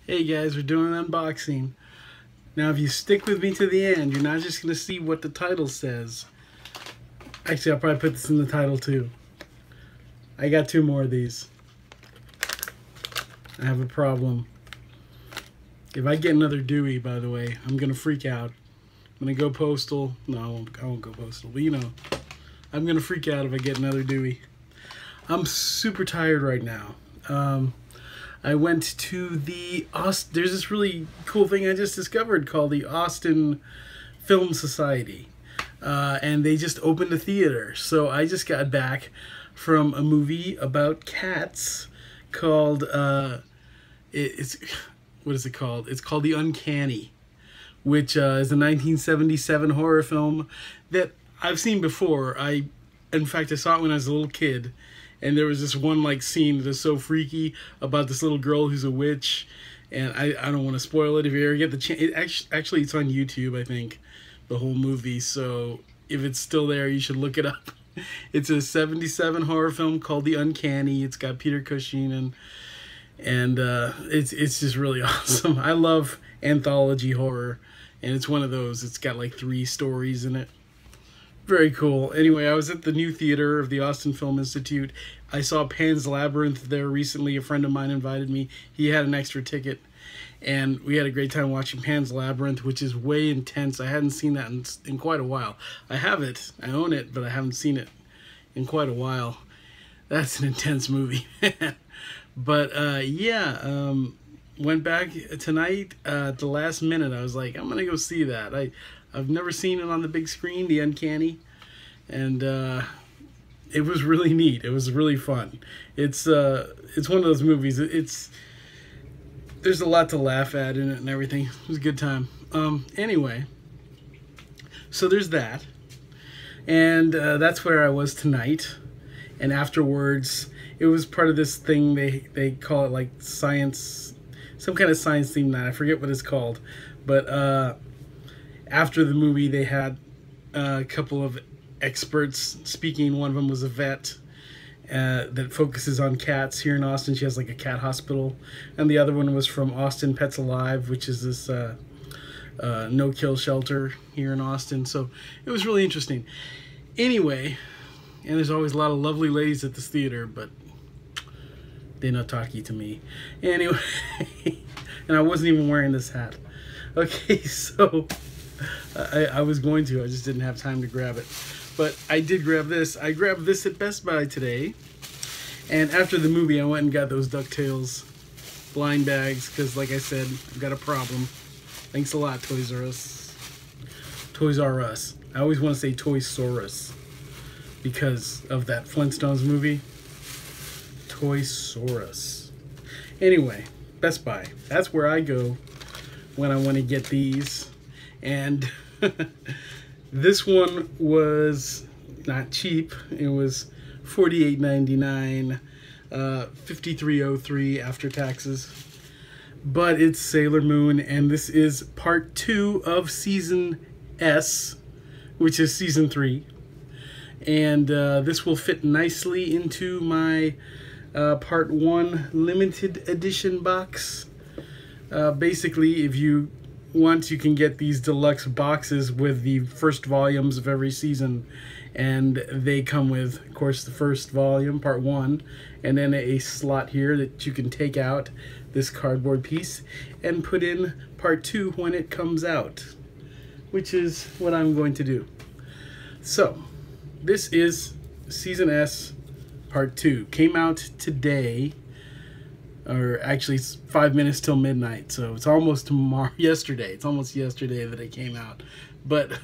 Hey guys, we're doing an unboxing. Now if you stick with me to the end, you're not just going to see what the title says. Actually, I'll probably put this in the title too. I got two more of these. I have a problem. If I get another Dewey, by the way, I'm going to freak out. I'm going to go postal. No, I won't go postal, but you know, I'm going to freak out if I get another Dewey. I'm super tired right now. I went to the there's this really cool thing I just discovered called the Austin Film Society, and they just opened a theater. So I just got back from a movie about cats called it's what is it called? It's called The Uncanny, which is a 1977 horror film that I've seen before. In fact, I saw it when I was a little kid. And there was this one like scene that is so freaky about this little girl who's a witch, and I don't want to spoil it. If you ever get the chance, actually it's on YouTube, I think, the whole movie. So if it's still there, you should look it up. It's a 77 horror film called The Uncanny. It's got Peter Cushing and it's just really awesome. I love anthology horror, and it's one of those. It's got like 3 stories in it. Very cool. Anyway, I was at the new theater of the Austin Film Institute. I saw Pan's Labyrinth there recently. A friend of mine invited me. He had an extra ticket, and we had a great time watching Pan's Labyrinth, which is way intense. I hadn't seen that in quite a while. I have it. I own it, but I haven't seen it in quite a while. That's an intense movie. But yeah, went back tonight at the last minute. I was like, I'm going to go see that. I've never seen it on the big screen, The Uncanny, and it was really neat. It was really fun. It's one of those movies. There's a lot to laugh at in it and everything. It was a good time. Anyway, so there's that, and that's where I was tonight. And afterwards, it was part of this thing they call it like science, some kind of science theme night. I forget what it's called, but after the movie, they had a couple of experts speaking. One of them was a vet that focuses on cats here in Austin. She has like a cat hospital. And the other one was from Austin Pets Alive, which is this no-kill shelter here in Austin. So it was really interesting. Anyway, and there's always a lot of lovely ladies at this theater, but they're not talking to me. Anyway, and I wasn't even wearing this hat. Okay, so I was going to, I just didn't have time to grab it. But I did grab this. I grabbed this at Best Buy today. And after the movie, I went and got those DuckTales blind bags, because like I said, I've got a problem. Thanks a lot, Toys R Us. Toys R Us. I always want to say Toys Saurus because of that Flintstones movie. Toys Saurus. Anyway, Best Buy. That's where I go when I want to get these. And this one was not cheap. It was $48.99, $53.03 after taxes. But it's Sailor Moon, and this is part 2 of season S, which is season 3. And this will fit nicely into my part 1 limited edition box. Basically, if you want, you can get these deluxe boxes with the first volumes of every season, and they come with, of course, the first volume, part 1, and then a slot here that you can take out this cardboard piece and put in part 2 when it comes out, which is what I'm going to do. So this is season S part 2. Came out today, or actually it's 5 minutes till midnight, so it's almost tomorrow. Yesterday, it's almost yesterday that it came out. But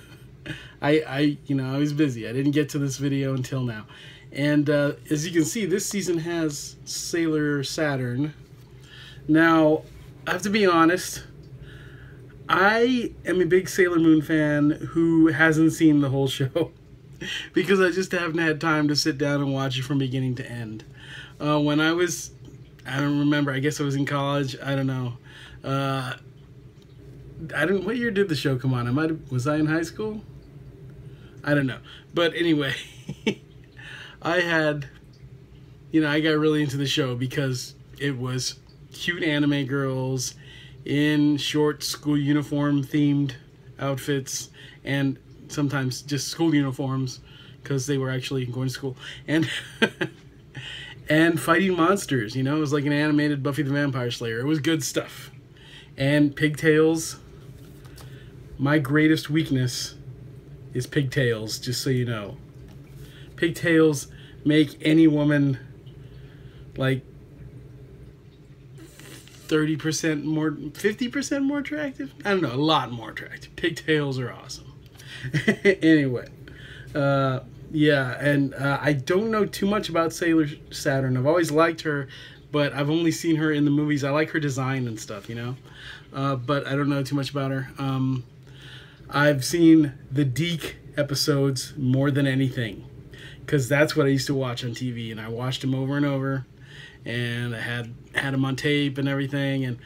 I was busy. I didn't get to this video until now. And as you can see, this season has Sailor Saturn. Now, I have to be honest, I am a big Sailor Moon fan who hasn't seen the whole show because I just haven't had time to sit down and watch it from beginning to end. When I don't remember. I guess I was in college. I don't know. What year did the show come on? Was I in high school? I don't know. But anyway, I got really into the show because it was cute anime girls in short school uniform themed outfits, and sometimes just school uniforms because they were actually going to school, and and fighting monsters. You know, it was like an animated Buffy the Vampire Slayer. It was good stuff. And pigtails. My greatest weakness is pigtails, just so you know. Pigtails make any woman like 30% more, 50% more attractive? I don't know, a lot more attractive. Pigtails are awesome. Anyway, yeah, and I don't know too much about Sailor Saturn. I've always liked her, but I've only seen her in the movies. I like her design and stuff, you know, but I don't know too much about her. I've seen the Deke episodes more than anything, because that's what I used to watch on TV, and I watched them over and over, and I had them on tape and everything, and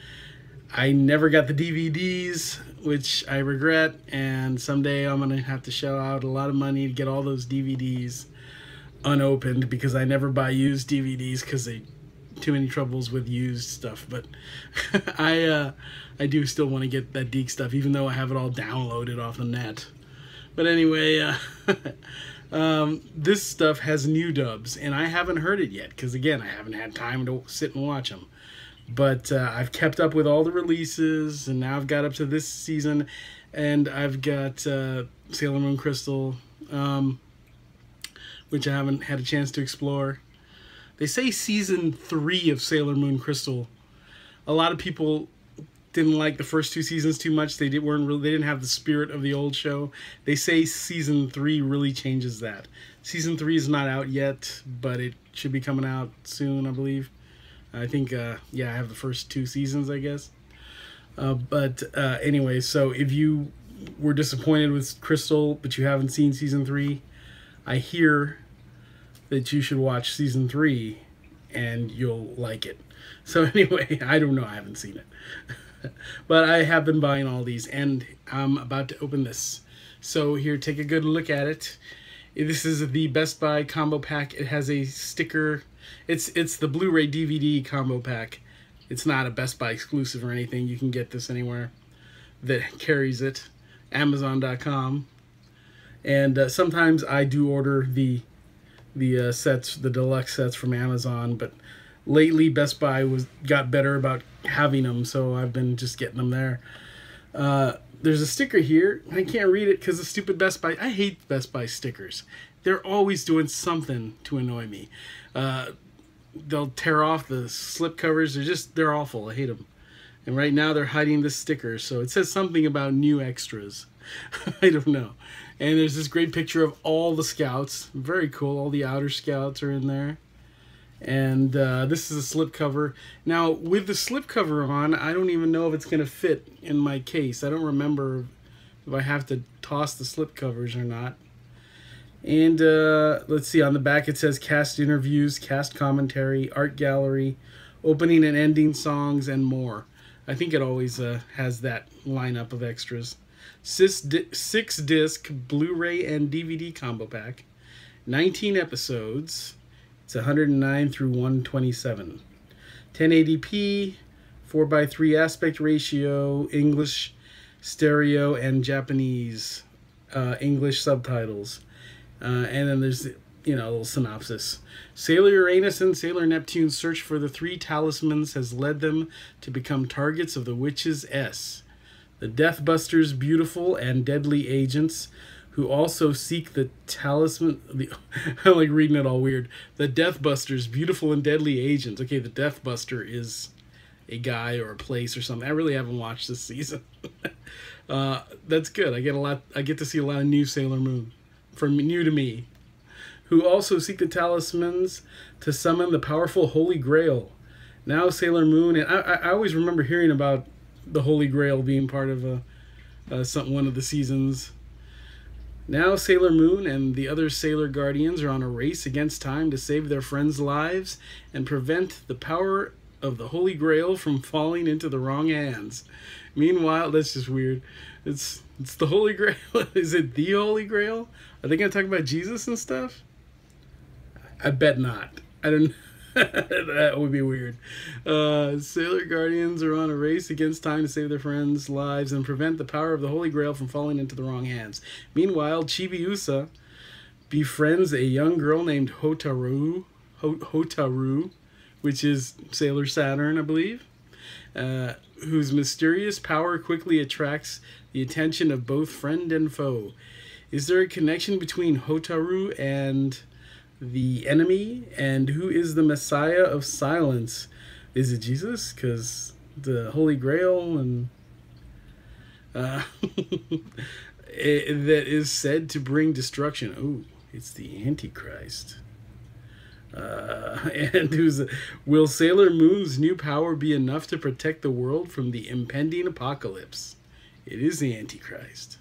I never got the DVDs, which I regret, and someday I'm going to have to shell out a lot of money to get all those DVDs unopened, because I never buy used DVDs because they too many troubles with used stuff. But I do still want to get that Deke stuff, even though I have it all downloaded off the net. But anyway, this stuff has new dubs, and I haven't heard it yet because, again, I haven't had time to sit and watch them. But I've kept up with all the releases, and now I've got up to this season, and I've got Sailor Moon Crystal, which I haven't had a chance to explore. They say season 3 of Sailor Moon Crystal. A lot of people didn't like the first 2 seasons too much. They didn't have the spirit of the old show. They say season 3 really changes that. Season 3 is not out yet, but it should be coming out soon, I believe. I think, yeah, I have the first 2 seasons, I guess. But anyway, so if you were disappointed with Crystal, but you haven't seen season 3, I hear that you should watch season 3 and you'll like it. So anyway, I don't know, I haven't seen it. But I have been buying all these, and I'm about to open this. So here, take a good look at it. This is the Best Buy combo pack. It has a sticker. It's the Blu-ray DVD combo pack. It's not a Best Buy exclusive or anything. You can get this anywhere that carries it. Amazon.com. And sometimes I do order the sets, the deluxe sets from Amazon, but lately Best Buy got better about having them, so I've been just getting them there. There's a sticker here. I can't read it because the stupid Best Buy. I hate Best Buy stickers. They're always doing something to annoy me. They'll tear off the slip covers. They're awful. I hate them. And right now they're hiding this sticker, so it says something about new extras. I don't know. And there's this great picture of all the scouts. Very cool. All the outer scouts are in there. And this is a slipcover. Now, with the slipcover on, I don't even know if it's going to fit in my case. I don't remember if I have to toss the slipcovers or not. And let's see, on the back it says cast interviews, cast commentary, art gallery, opening and ending songs, and more. I think it always has that lineup of extras. 6-disc Blu-ray and DVD combo pack. 19 episodes. It's 109 through 127. 1080p, 4:3 aspect ratio, English stereo, and Japanese English subtitles. And then there's, you know, a little synopsis. Sailor Uranus and Sailor Neptune's search for the 3 talismans has led them to become targets of the Witch's S. The Deathbusters' beautiful and deadly agents, who also seek the talisman. I like reading it all weird. The Deathbusters' beautiful and deadly agents. Okay, the Deathbuster is a guy or a place or something. I really haven't watched this season. That's good. I get to see a lot of new Sailor Moon, new to me. Who also seek the talismans to summon the powerful Holy Grail. Now Sailor Moon, and I always remember hearing about the Holy Grail being part of one of the seasons. Now Sailor Moon and the other Sailor Guardians are on a race against time to save their friends' lives and prevent the power of the Holy Grail from falling into the wrong hands. Meanwhile, that's just weird. It's the Holy Grail. Is it the Holy Grail? Are they going to talk about Jesus and stuff? I bet not. I don't That would be weird. Sailor Guardians are on a race against time to save their friends' lives and prevent the power of the Holy Grail from falling into the wrong hands. Meanwhile, Chibiusa befriends a young girl named Hotaru, which is Sailor Saturn, I believe, whose mysterious power quickly attracts the attention of both friend and foe. Is there a connection between Hotaru and the enemy? And who is the Messiah of Silence? Is it Jesus? Because the Holy Grail and that is said to bring destruction. Oh, it's the Antichrist. And will Sailor Moon's new power be enough to protect the world from the impending apocalypse? It is the Antichrist.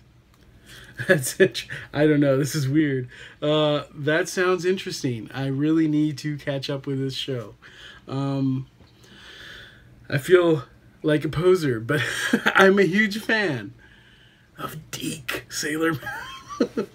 That's it. I don't know. This is weird. That sounds interesting. I really need to catch up with this show. I feel like a poser, but I'm a huge fan of Deke Sailor Moon.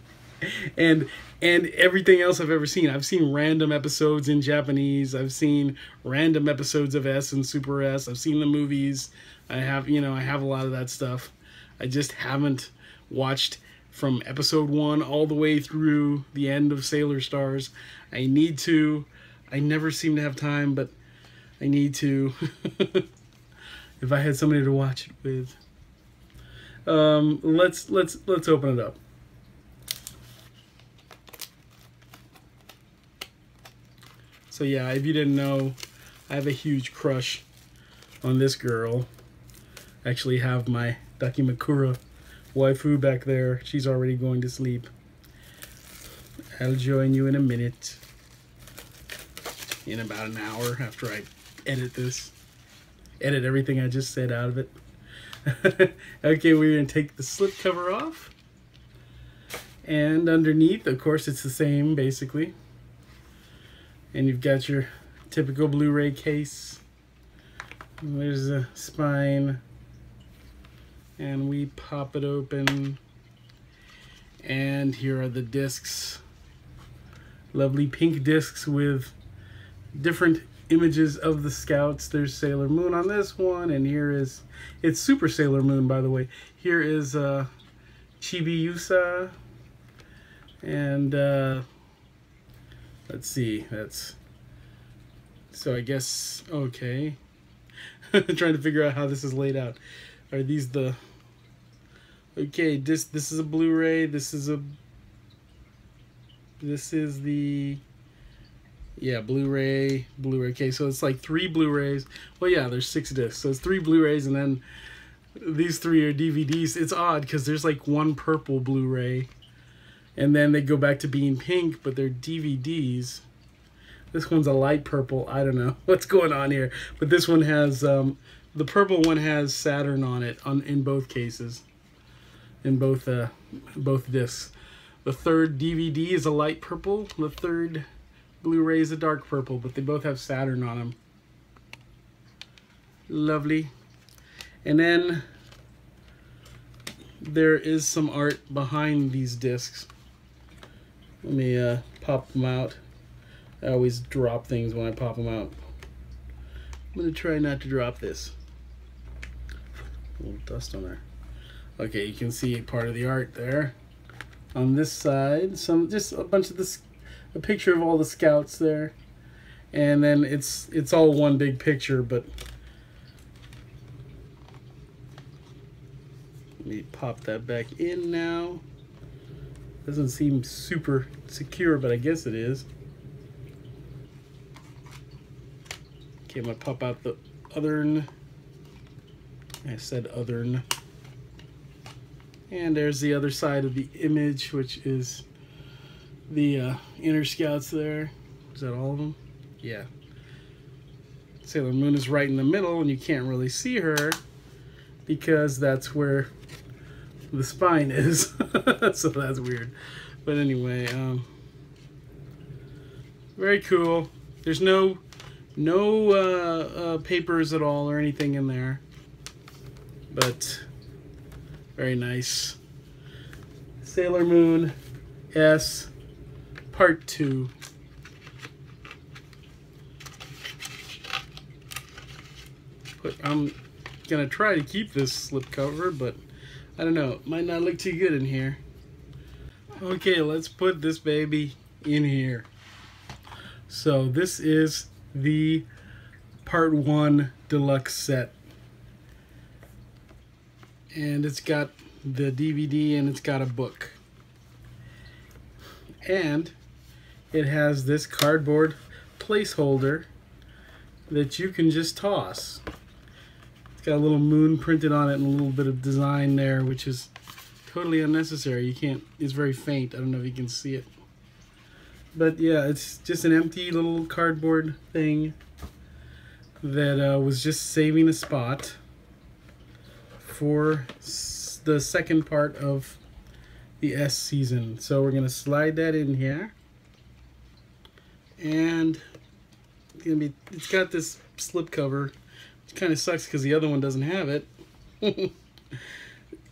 and everything else I've ever seen. I've seen random episodes in Japanese. I've seen random episodes of S and Super S. I've seen the movies. I have a lot of that stuff. I just haven't watched from episode 1 all the way through the end of Sailor Stars. I need to. I never seem to have time, but I need to. If I had somebody to watch it with. Let's open it up. So yeah, if you didn't know, I have a huge crush on this girl. I actually have my Dakimakura waifu back there. She's already going to sleep. I'll join you in a minute. In about an hour after I edit this. Edit everything I just said out of it. Okay, we're going to take the slip cover off. And underneath, of course, it's the same, basically. And you've got your typical Blu-ray case. There's the spine. And we pop it open. And here are the discs. Lovely pink discs with different images of the scouts. There's Sailor Moon on this one. And here is... It's Super Sailor Moon, by the way. Here is Chibiusa. And... let's see, that's, so I guess, okay. Trying to figure out how this is laid out. Are these the, okay, this is a Blu-ray, this is the, yeah, Blu-ray, okay, so it's like 3 Blu-rays. Well, yeah, there's 6 discs, so it's 3 Blu-rays, and then these 3 are DVDs. It's odd, because there's like 1 purple Blu-ray. And then they go back to being pink, but they're DVDs. This one's a light purple. I don't know what's going on here. But this one has, the purple one has Saturn on it in both cases. In both discs. The 3rd DVD is a light purple. The 3rd Blu-ray is a dark purple, but they both have Saturn on them. Lovely. And then there is some art behind these discs. Let me pop them out. I always drop things when I pop them out. I'm going to try not to drop this. A little dust on there. Okay, you can see part of the art there. On this side, just a bunch of a picture of all the scouts there. And then it's all one big picture, but let me pop that back in now. Doesn't seem super secure, but I guess it is. Okay, I'm gonna pop out the othern. I said othern. And there's the other side of the image, which is the inner scouts there. Is that all of them? Yeah. Sailor Moon is right in the middle, and you can't really see her because that's where the spine is. So that's weird. But anyway, very cool. There's no papers at all or anything in there, but very nice. Sailor Moon S Part 2. I'm gonna try to keep this slipcover, but I don't know, it might not look too good in here. Okay, let's put this baby in here. So this is the Part 1 deluxe set. And it's got the DVD and it's got a book. And it has this cardboard placeholder that you can just toss. It's got a little moon printed on it and a little bit of design there, which is totally unnecessary. You can't, it's very faint. I don't know if you can see it. But yeah, it's just an empty little cardboard thing that was just saving a spot for the second part of the S season. So we're going to slide that in here. And it's got this slip cover, which kind of sucks because the other one doesn't have it.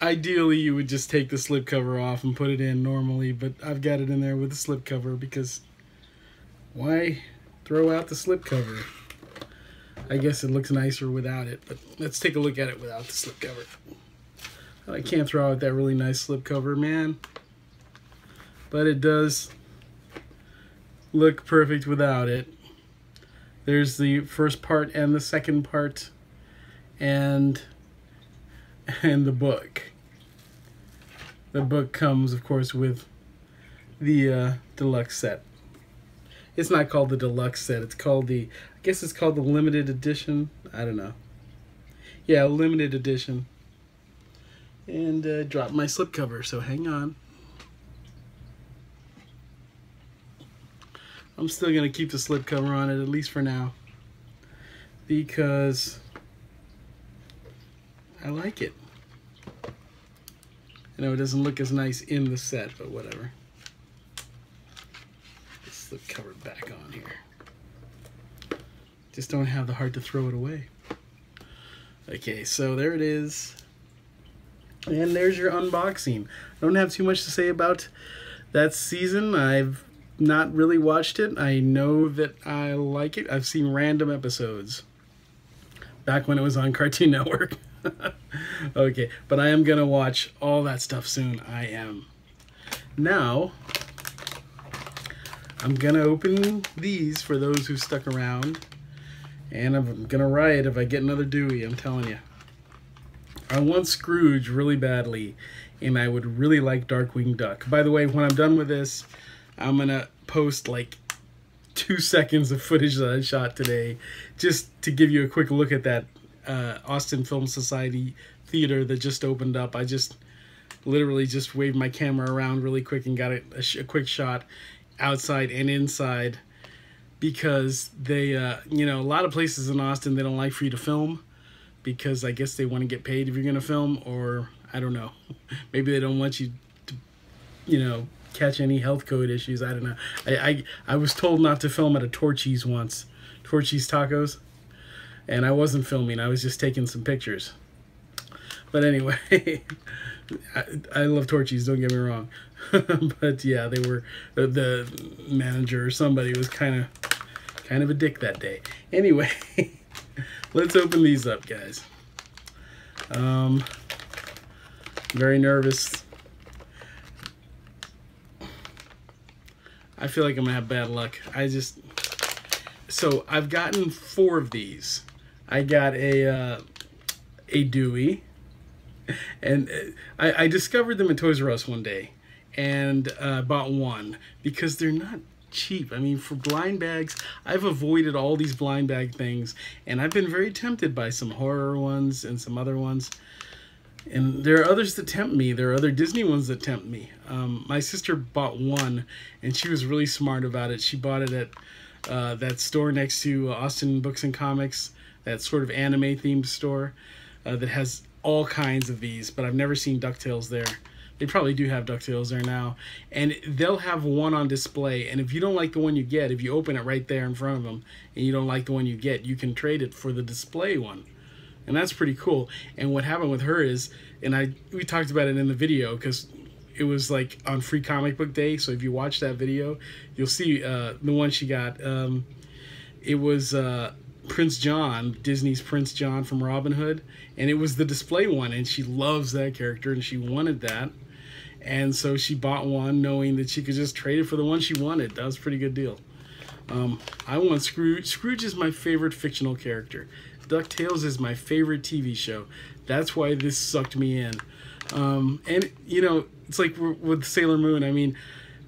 Ideally, you would just take the slip cover off and put it in normally, but I've got it in there with the slip cover because why throw out the slip cover? I guess it looks nicer without it, but let's take a look at it without the slip cover. I can't throw out that really nice slip cover, man. But it does look perfect without it. There's the first part and the second part and the book. The book comes, of course, with the deluxe set. It's not called the deluxe set. It's called the, I guess it's called the limited edition. I don't know. Yeah, limited edition. And dropped my slipcover, so hang on. I'm still going to keep the slipcover on it, at least for now, because I like it. I know it doesn't look as nice in the set, but whatever. Slipcover back on here. Just don't have the heart to throw it away. Okay, so there it is. And there's your unboxing. I don't have too much to say about that season. I've not really watched it. I know that I like it. I've seen random episodes back when it was on Cartoon Network. Okay, but I am gonna watch all that stuff soon. I am. Now, I'm gonna open these for those who stuck around, and I'm gonna riot if I get another Dewey, I'm telling you. I want Scrooge really badly, and I would really like Darkwing Duck. By the way, when I'm done with this, I'm gonna post like 2 seconds of footage that I shot today, just to give you a quick look at that Austin Film Society theater that just opened up. I just literally just waved my camera around really quick and got a quick shot outside and inside, because they you know, a lot of places in Austin, they don't like for you to film because I guess they want to get paid if you're gonna film, or I don't know, maybe they don't want you to, you know, catch any health code issues. I don't know. I was told not to film at a Torchy's once, Torchy's Tacos, and I wasn't filming, I was just taking some pictures. But anyway, I love Torchy's, don't get me wrong. But yeah, they were, the manager or somebody was kind of a dick that day. Anyway, let's open these up, guys. Very nervous. I feel like I'm gonna have bad luck. So I've gotten 4 of these. I got a Dewey, and I discovered them at Toys R Us one day, and bought one because they're not cheap. I mean, for blind bags, I've avoided all these blind bag things, and I've been very tempted by some horror ones and some other ones. And there are others that tempt me. There are other Disney ones that tempt me. My sister bought one, and she was really smart about it. She bought it at that store next to Austin Books and Comics, that sort of anime-themed store that has all kinds of these, but I've never seen DuckTales there. They probably do have DuckTales there now. And they'll have one on display, and if you don't like the one you get, if you open it right there in front of them, and you don't like the one you get, you can trade it for the display one. And that's pretty cool. And what happened with her is, and we talked about it in the video, because it was like on Free Comic Book Day, so if you watch that video, you'll see the one she got. It was Prince John, Disney's Prince John from Robin Hood, and it was the display one, and she loves that character, and she wanted that. And so she bought one knowing that she could just trade it for the one she wanted. That was a pretty good deal. I want Scrooge. Scrooge is my favorite fictional character. DuckTales is my favorite TV show. That's why this sucked me in. And, you know, it's like with Sailor Moon. I mean,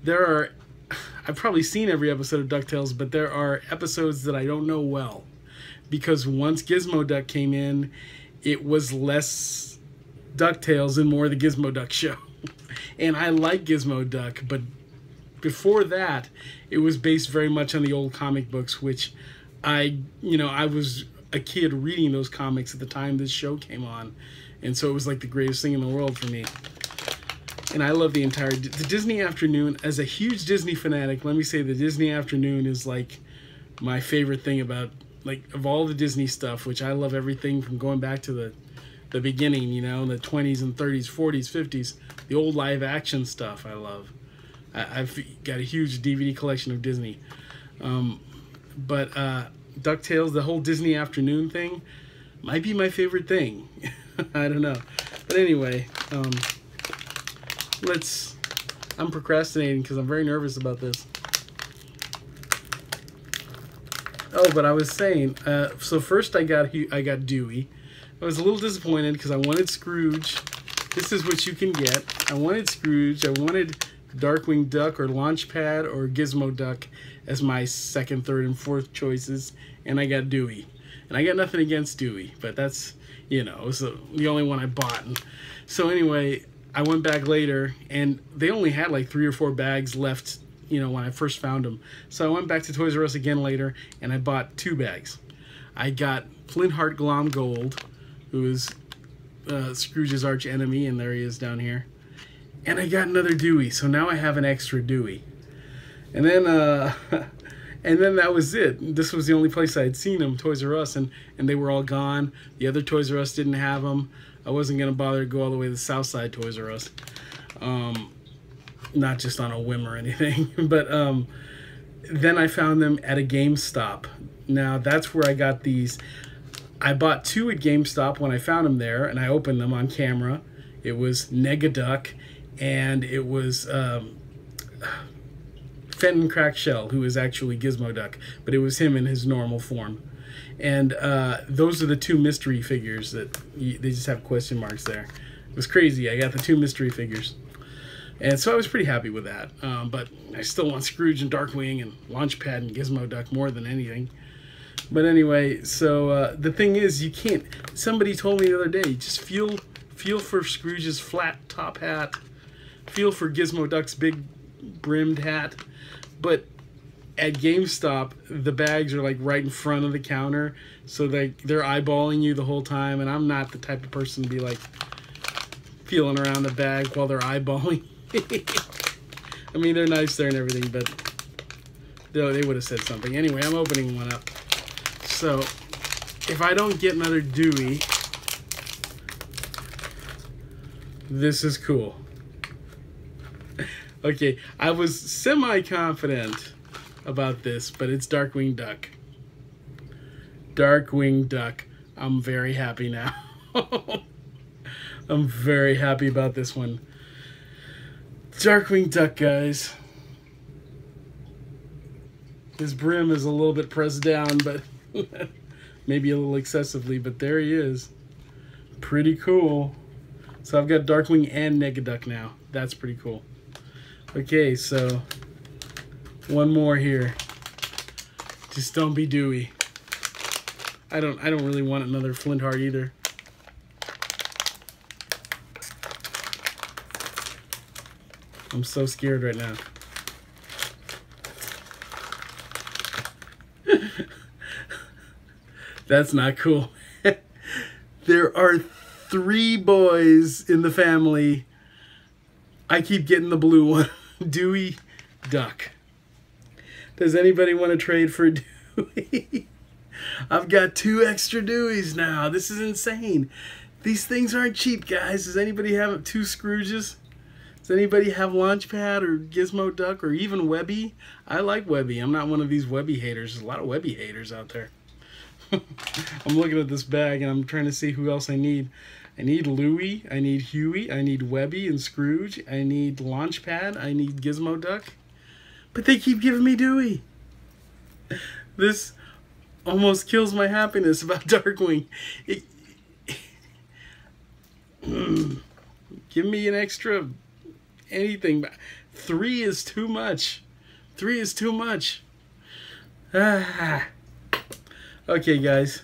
I've probably seen every episode of DuckTales, but there are episodes that I don't know well. Because once Gizmo Duck came in, it was less DuckTales and more the Gizmo Duck show. And I like Gizmo Duck, but before that, it was based very much on the old comic books, which I was a kid reading those comics at the time this show came on. And so it was like the greatest thing in the world for me. And I love the Disney Afternoon. As a huge Disney fanatic, let me say the Disney Afternoon is like my favorite thing about, like, of all the Disney stuff, which I love everything from going back to the beginning, you know, the 20s and 30s, 40s, 50s, the old live action stuff I love. I've got a huge DVD collection of Disney. But DuckTales, the whole Disney Afternoon thing, might be my favorite thing. I don't know. But anyway, I'm procrastinating because I'm very nervous about this. Oh, but I was saying, so first I got Dewey. I was a little disappointed because I wanted Scrooge. This is what you can get. I wanted Scrooge. I wanted Darkwing Duck or Launchpad or Gizmo Duck as my second, third, and fourth choices, and I got Dewey. And I got nothing against Dewey, but that's, you know, it was the only one I bought. And so anyway, I went back later, and they only had like 3 or 4 bags left, you know, when I first found them. So I went back to Toys R Us again later, and I bought 2 bags. I got Flintheart Glom Gold, who is Scrooge's arch enemy, and there he is down here. And I got another Dewey, so now I have an extra Dewey. And then and then that was it. This was the only place I had seen them, Toys R Us, and they were all gone. The other Toys R Us didn't have them. I wasn't going to bother to go all the way to the Southside Toys R Us. Not just on a whim or anything. But then I found them at a GameStop. Now, that's where I got these. I bought 2 at GameStop when I found them there, and I opened them on camera. It was Negaduck, and it was Fenton Crack Shell, who is actually Gizmo Duck, but it was him in his normal form. And those are the 2 mystery figures that they just have question marks there. It was crazy. I got the 2 mystery figures. And so I was pretty happy with that. But I still want Scrooge and Darkwing and Launchpad and Gizmo Duck more than anything. But anyway, so the thing is, you can't... Somebody told me the other day, just feel for Scrooge's flat top hat. Feel for Gizmo Duck's big brimmed hat. But at GameStop, the bags are like right in front of the counter. So they're eyeballing you the whole time. And I'm not the type of person to be like feeling around the bag while they're eyeballing. I mean, they're nice there and everything, but they would have said something. Anyway, I'm opening one up. So, if I don't get another Dewey, this is cool. Okay, I was semi-confident about this, but it's Darkwing Duck. Darkwing Duck. I'm very happy now. I'm very happy about this one. Darkwing Duck, guys. His brim is a little bit pressed down, but maybe a little excessively, but there he is. Pretty cool. So I've got Darkwing and Negaduck now. That's pretty cool. Okay, so one more here. Just don't be Dewey. I don't really want another Flintheart either. I'm so scared right now. That's not cool. There are 3 boys in the family. I keep getting the blue one. Dewey, Duck. Does anybody want to trade for Dewey? I've got 2 extra Deweys now. This is insane. These things aren't cheap, guys. Does anybody have 2 Scrooges? Does anybody have Launchpad or Gizmo Duck or even Webby? I like Webby. I'm not one of these Webby haters. There's a lot of Webby haters out there. I'm looking at this bag and I'm trying to see who else I need. I need Louie, I need Huey, I need Webby and Scrooge, I need Launchpad, I need Gizmo Duck. But they keep giving me Dewey. This almost kills my happiness about Darkwing. Give me an extra anything. 3 is too much. 3 is too much. Ah. Okay, guys.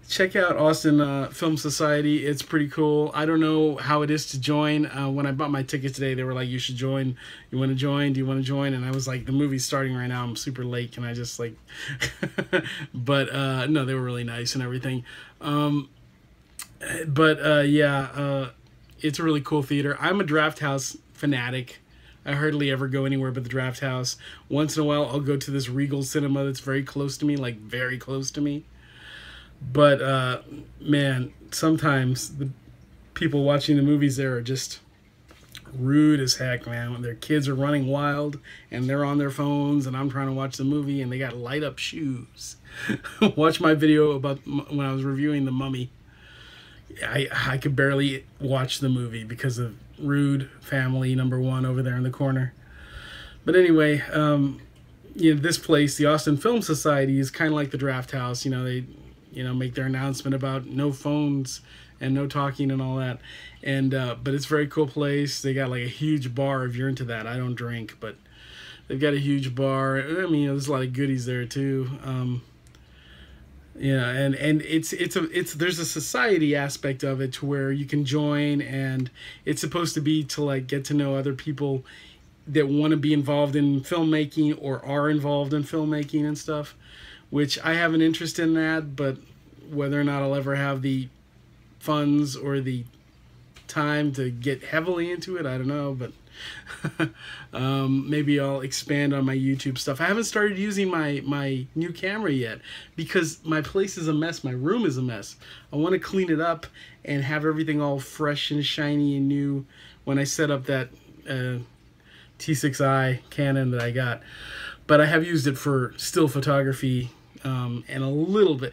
Check out Austin Film Society. It's pretty cool. I don't know how it is to join. When I bought my ticket today, they were like, you should join. You want to join? Do you want to join? And I was like, the movie's starting right now. I'm super late. Can I just like... But no, they were really nice and everything. Yeah, it's a really cool theater. I'm a Draft House fanatic. I hardly ever go anywhere but the Draft House. Once in a while, I'll go to this Regal Cinema that's very close to me, like very close to me. But, man, sometimes the people watching the movies there are just rude as heck, man. When their kids are running wild and they're on their phones and I'm trying to watch the movie and they got light up shoes. Watch my video about when I was reviewing The Mummy. I could barely watch the movie because of rude family #1 over there in the corner. But anyway, you know, this place, the Austin Film Society, is kind of like the Draft House. You know, they make their announcement about no phones and no talking and all that. And but it's a very cool place. They got like a huge bar if you're into that. I don't drink, but they've got a huge bar. I mean, there's a lot of goodies there too. Yeah, and there's a society aspect of it to where you can join, and it's supposed to be to like get to know other people that want to be involved in filmmaking or are involved in filmmaking and stuff, which I have an interest in that, but whether or not I'll ever have the funds or the time to get heavily into it, I don't know, but maybe I'll expand on my YouTube stuff. I haven't started using my new camera yet because my place is a mess. My room is a mess. I want to clean it up and have everything all fresh and shiny and new when I set up that T6i Canon that I got. But I have used it for still photography and a little bit.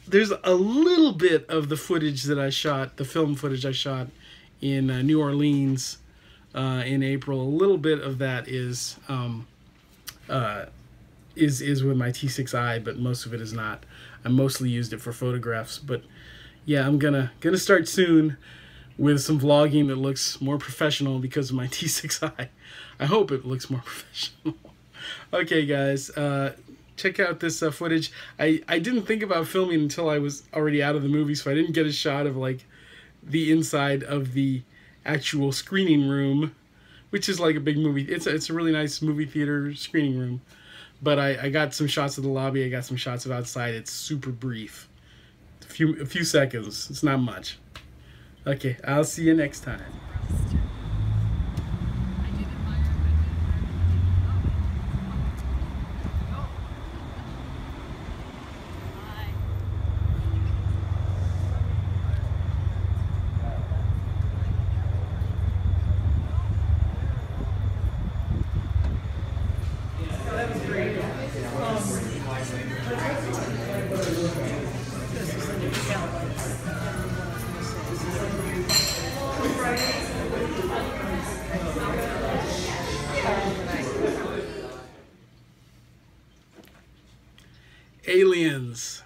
There's a little bit of the footage that I shot, the film footage I shot in New Orleans in April. A little bit of that is with my T6i, but most of it is not. I mostly used it for photographs. But yeah, I'm gonna start soon with some vlogging that looks more professional because of my T6i. I hope it looks more professional. Okay, guys, check out this footage. I didn't think about filming until I was already out of the movie, so I didn't get a shot of like the inside of the actual screening room, which is like a big movie. It's a really nice movie theater screening room. But I got some shots of the lobby. I got some shots of outside. It's super brief, a few seconds. It's not much. Okay, I'll see you next time. Aliens.